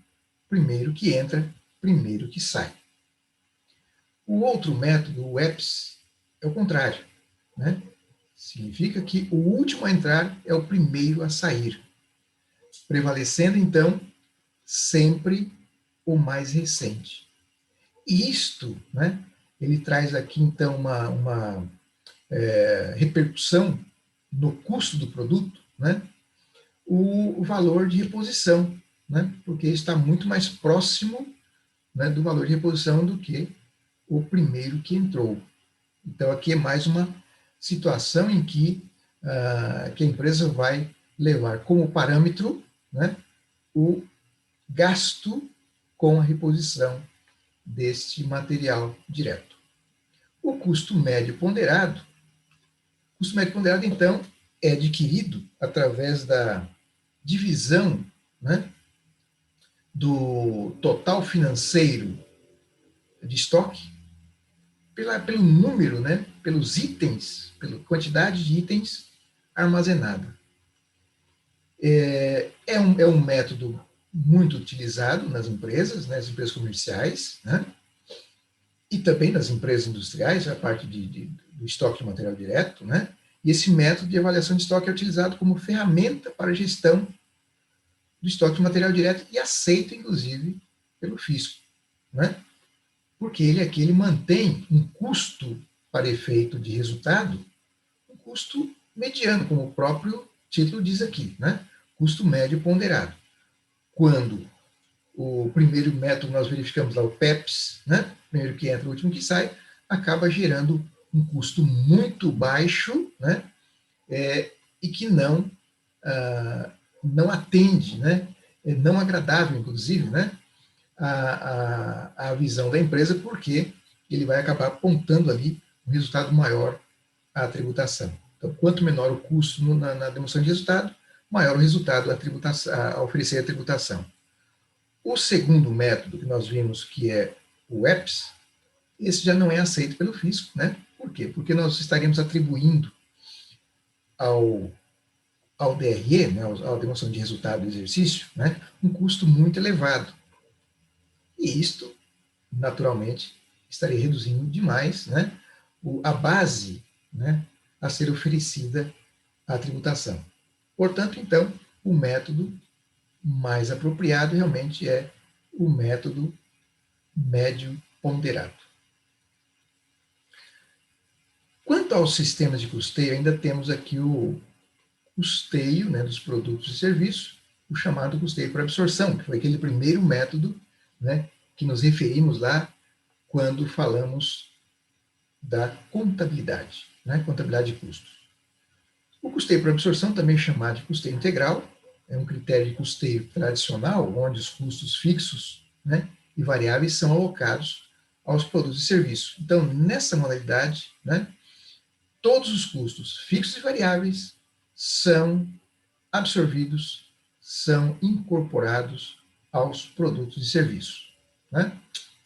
primeiro que entra, primeiro que sai. O outro método, o EPS, é o contrário. Né? Significa que o último a entrar é o primeiro a sair, prevalecendo, então, sempre o mais recente. E isto, né, ele traz aqui, então, uma repercussão no custo do produto, né, o valor de reposição, né, porque está muito mais próximo, né, do valor de reposição do que o primeiro que entrou. Então, aqui é mais uma situação em que a empresa vai levar como parâmetro, né, o gasto com a reposição deste material direto. O custo médio ponderado, então, é adquirido através da divisão, né, do total financeiro de estoque pelo número, né, pelos itens, pela quantidade de itens armazenada. É um método muito utilizado nas empresas, né, nas empresas comerciais, né, e também nas empresas industriais, a parte do estoque de material direto, né, e esse método de avaliação de estoque é utilizado como ferramenta para a gestão do estoque de material direto e aceito, inclusive, pelo fisco, né, porque ele mantém um custo para efeito de resultado, um custo mediano, como o próprio título diz aqui, né, custo médio ponderado. Quando o primeiro método nós verificamos lá, o PEPS, né, primeiro que entra, o último que sai, acaba gerando um custo muito baixo, né, e que não atende, né, é não agradável, inclusive, né, a visão da empresa, porque ele vai acabar apontando ali um resultado maior à tributação. Então, quanto menor o custo na demonstração de resultado, maior o resultado a oferecer a tributação. O segundo método que nós vimos, que é o EPS, esse já não é aceito pelo fisco, né? Por quê? Porque nós estaremos atribuindo ao DRE, né, à demonstração de resultado do exercício, né, um custo muito elevado. E isto, naturalmente, estaria reduzindo demais, né, a base, né, a ser oferecida à tributação. Portanto, então, o método mais apropriado realmente é o método médio ponderado. Quanto aos sistemas de custeio, ainda temos aqui o custeio, né, dos produtos e serviços, o chamado custeio por absorção, que foi aquele primeiro método, né, que nos referimos lá quando falamos da contabilidade, né, contabilidade de custos. O custeio por absorção, também chamado de custeio integral, é um critério de custeio tradicional, onde os custos fixos, né, e variáveis são alocados aos produtos e serviços. Então, nessa modalidade, né, todos os custos fixos e variáveis são absorvidos, são incorporados aos produtos e serviços. Né?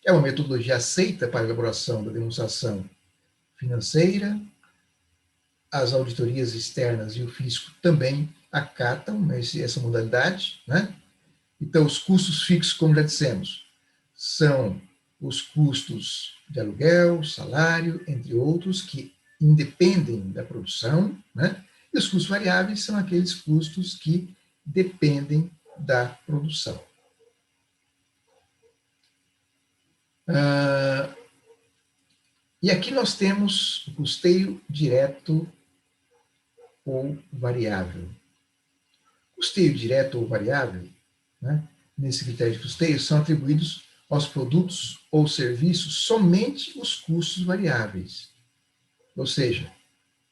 É uma metodologia aceita para a elaboração da demonstração financeira, as auditorias externas e o fisco também acatam essa modalidade. Né? Então, os custos fixos, como já dissemos, são os custos de aluguel, salário, entre outros, que independem da produção, né? E os custos variáveis são aqueles custos que dependem da produção. E aqui nós temos o custeio direto ou variável. Custeio direto ou variável, né, nesse critério de custeio, são atribuídos aos produtos ou serviços somente os custos variáveis. Ou seja,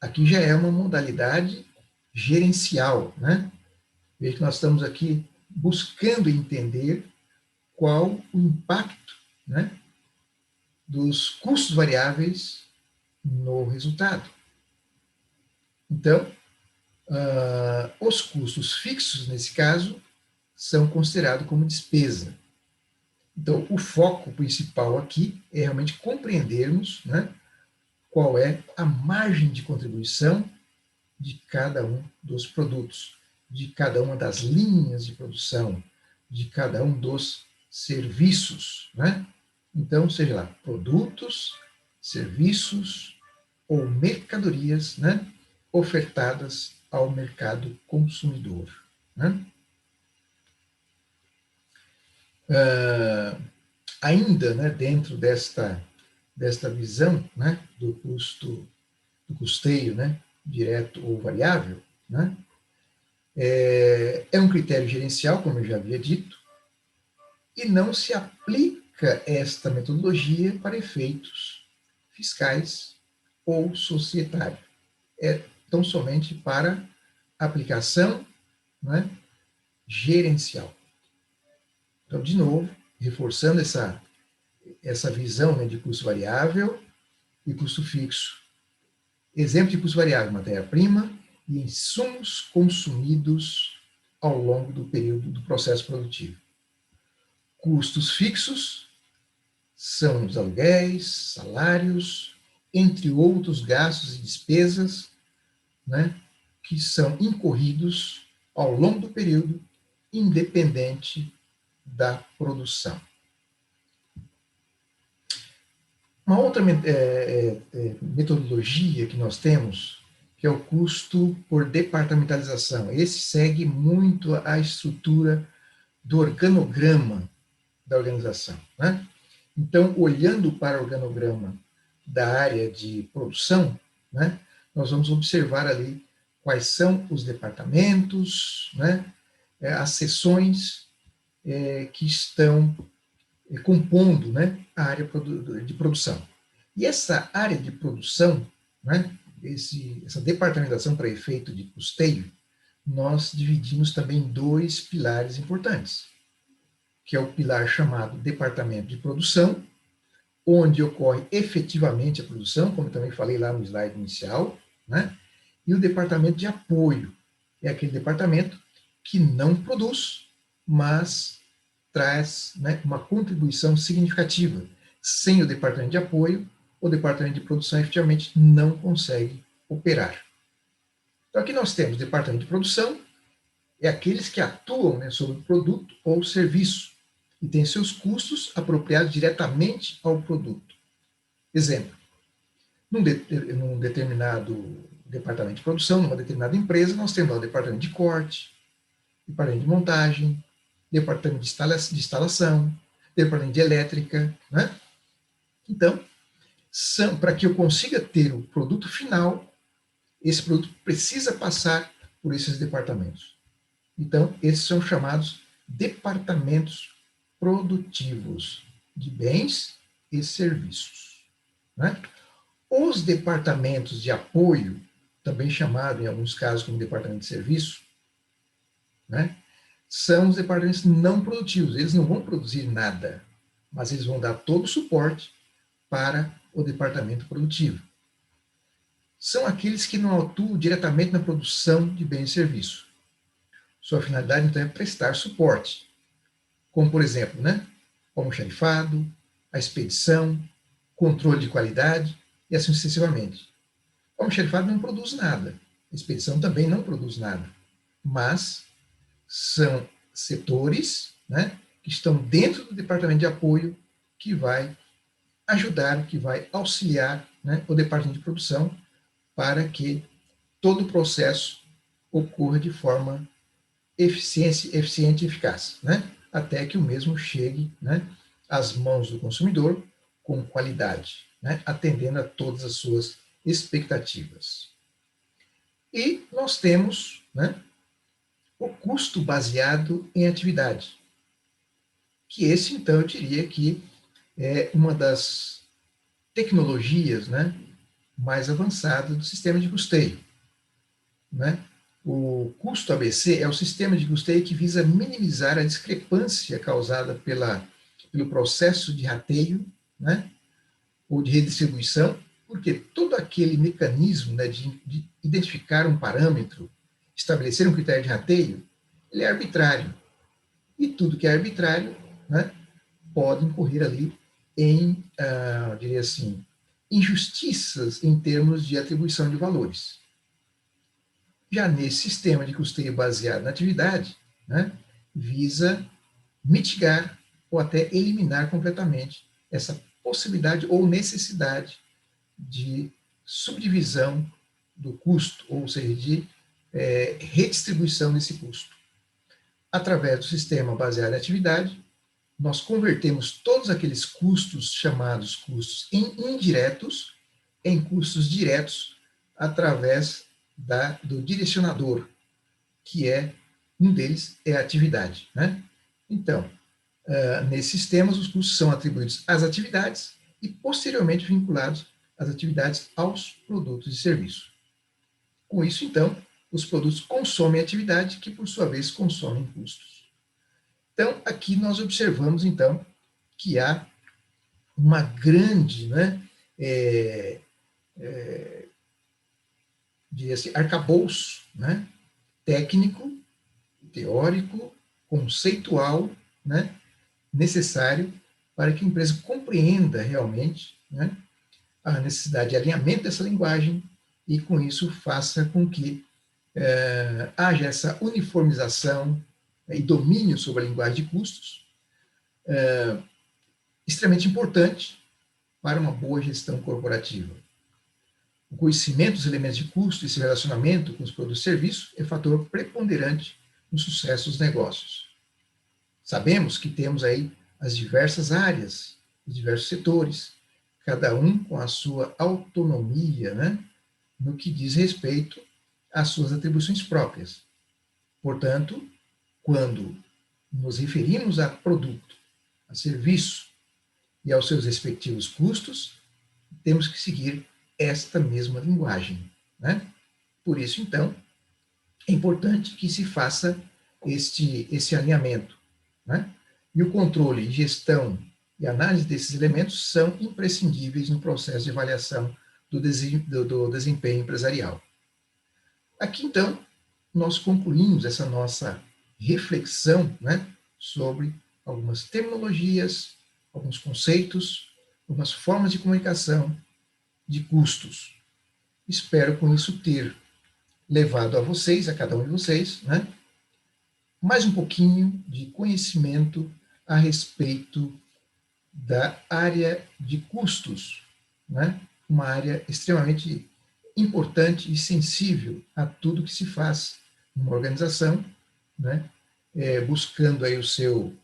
aqui já é uma modalidade gerencial, né? Veja que nós estamos aqui buscando entender qual o impacto, né, dos custos variáveis no resultado. Então, os custos fixos, nesse caso, são considerados como despesa. Então, o foco principal aqui é realmente compreendermos, né, qual é a margem de contribuição de cada um dos produtos, de cada uma das linhas de produção, de cada um dos serviços, né? Então, seja lá, produtos, serviços ou mercadorias, né, ofertadas ao mercado consumidor. Né? Ainda, né, dentro desta visão, né, do custeio, né, direto ou variável, né, é um critério gerencial, como eu já havia dito, e não se aplica esta metodologia para efeitos fiscais ou societários. É tão somente para aplicação, né, gerencial. Então, de novo, reforçando essa visão, né, de custo variável e custo fixo. Exemplo de custo variável: matéria-prima e insumos consumidos ao longo do período do processo produtivo. Custos fixos são os aluguéis, salários, entre outros gastos e despesas, né, que são incorridos ao longo do período, independente da produção. Uma outra metodologia que nós temos, que é o custo por departamentalização. Esse segue muito a estrutura do organograma da organização. Né? Então, olhando para o organograma da área de produção, né, nós vamos observar ali quais são os departamentos, né, as seções que estão compondo, né, a área de produção. E essa área de produção, né, essa departamentação para efeito de custeio, nós dividimos também em dois pilares importantes, que é o pilar chamado departamento de produção, onde ocorre efetivamente a produção, como também falei lá no slide inicial, né, e o departamento de apoio, é aquele departamento que não produz, mas traz, né, uma contribuição significativa. Sem o departamento de apoio, o departamento de produção efetivamente não consegue operar. Então, aqui nós temos o departamento de produção, é aqueles que atuam, né, sobre o produto ou serviço e têm seus custos apropriados diretamente ao produto. Exemplo: num determinado departamento de produção, numa determinada empresa, nós temos lá o departamento de corte, departamento de montagem, departamento de instalação, departamento de elétrica, né? Então, para que eu consiga ter o produto final, esse produto precisa passar por esses departamentos. Então, esses são chamados departamentos produtivos de bens e serviços. Né? Os departamentos de apoio, também chamado em alguns casos como departamento de serviço, né, são os departamentos não produtivos. Eles não vão produzir nada, mas eles vão dar todo o suporte para o departamento produtivo. São aqueles que não atuam diretamente na produção de bens e serviços. Sua finalidade, então, é prestar suporte, como, por exemplo, né, o almoxarifado, a expedição, controle de qualidade e assim sucessivamente. O almoxarifado não produz nada, a expedição também não produz nada, mas são setores, né, que estão dentro do departamento de apoio que vai ajudar, que vai auxiliar, né, o departamento de produção para que todo o processo ocorra de forma eficiente e eficaz, né, até que o mesmo chegue, né, às mãos do consumidor com qualidade, né, atendendo a todas as suas expectativas. E nós temos, né, o custo baseado em atividade, que esse, então, eu diria que é uma das tecnologias, né, mais avançadas do sistema de custeio, né? O custo ABC é o sistema de custeio que visa minimizar a discrepância causada pelo processo de rateio, né, ou de redistribuição, porque todo aquele mecanismo, né, de identificar um parâmetro, estabelecer um critério de rateio, ele é arbitrário. E tudo que é arbitrário, né, pode incorrer ali em, diria assim, injustiças em termos de atribuição de valores. Já nesse sistema de custeio baseado na atividade, né, visa mitigar ou até eliminar completamente essa possibilidade ou necessidade de subdivisão do custo, ou seja, de redistribuição desse custo. Através do sistema baseado em atividade, nós convertemos todos aqueles custos chamados custos indiretos em custos diretos através do direcionador, que é um deles é a atividade, né? Então, nesses sistemas, os custos são atribuídos às atividades e posteriormente vinculados às atividades aos produtos e serviços. Com isso, então, os produtos consomem atividade, que por sua vez consomem custos. Então, aqui nós observamos, então, que há uma grande, né, diria assim, arcabouço, né, técnico, teórico, conceitual, né, necessário para que a empresa compreenda realmente, né, a necessidade de alinhamento dessa linguagem e, com isso, faça com que haja essa uniformização, né, e domínio sobre a linguagem de custos, extremamente importante para uma boa gestão corporativa. O conhecimento dos elementos de custo e seu relacionamento com os produtos e serviços é fator preponderante no sucesso dos negócios. Sabemos que temos aí as diversas áreas, os diversos setores, cada um com a sua autonomia, né, no que diz respeito às suas atribuições próprias. Portanto, quando nos referimos a produto, a serviço e aos seus respectivos custos, temos que seguir esta mesma linguagem, né? Por isso, então, é importante que se faça esse alinhamento, né? E o controle, gestão e análise desses elementos são imprescindíveis no processo de avaliação do desempenho empresarial. Aqui, então, nós concluímos essa nossa reflexão, né, sobre algumas terminologias, alguns conceitos, algumas formas de comunicação, de custos. Espero com isso ter levado a vocês, a cada um de vocês, né, mais um pouquinho de conhecimento a respeito da área de custos, né, uma área extremamente importante e sensível a tudo que se faz numa organização, né, buscando aí o seu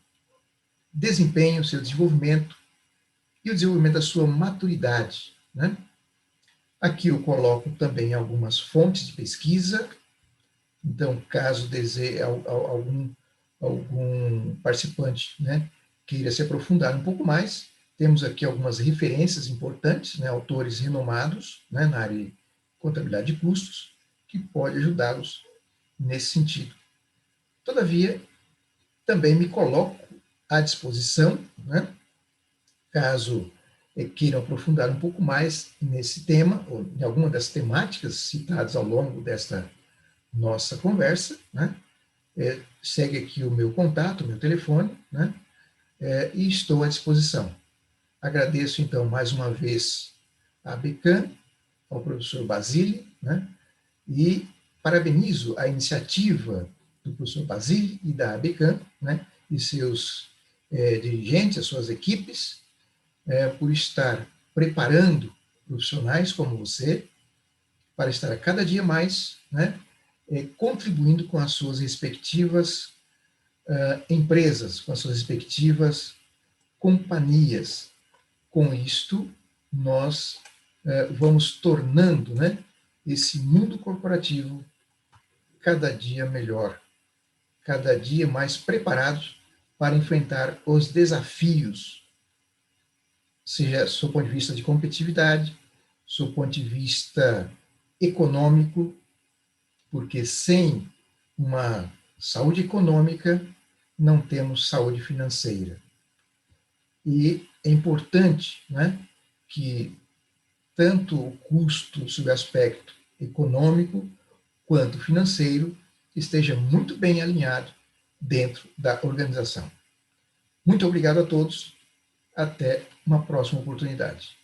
desempenho, o seu desenvolvimento e o desenvolvimento da sua maturidade, né? Aqui eu coloco também algumas fontes de pesquisa. Então, caso deseje algum participante, né, queira se aprofundar um pouco mais, temos aqui algumas referências importantes, né, autores renomados, né, na área de contabilidade de custos, que pode ajudá-los nesse sentido. Todavia, também me coloco à disposição, né, caso queiram aprofundar um pouco mais nesse tema, ou em alguma das temáticas citadas ao longo desta nossa conversa, né, segue aqui o meu contato, o meu telefone, né, e estou à disposição. Agradeço, então, mais uma vez à ABECAM, ao professor Basile, né, e parabenizo a iniciativa do professor Basile e da ABECAM, né, e seus dirigentes, as suas equipes, por estar preparando profissionais como você para estar a cada dia mais, né, contribuindo com as suas respectivas empresas, com as suas respectivas companhias. Com isto, nós vamos tornando, né, esse mundo corporativo cada dia melhor, cada dia mais preparados para enfrentar os desafios, seja do ponto de vista de competitividade, do ponto de vista econômico, porque sem uma saúde econômica não temos saúde financeira. E é importante, né, que tanto o custo sob aspecto econômico quanto financeiro esteja muito bem alinhado dentro da organização. Muito obrigado a todos. Até uma próxima oportunidade.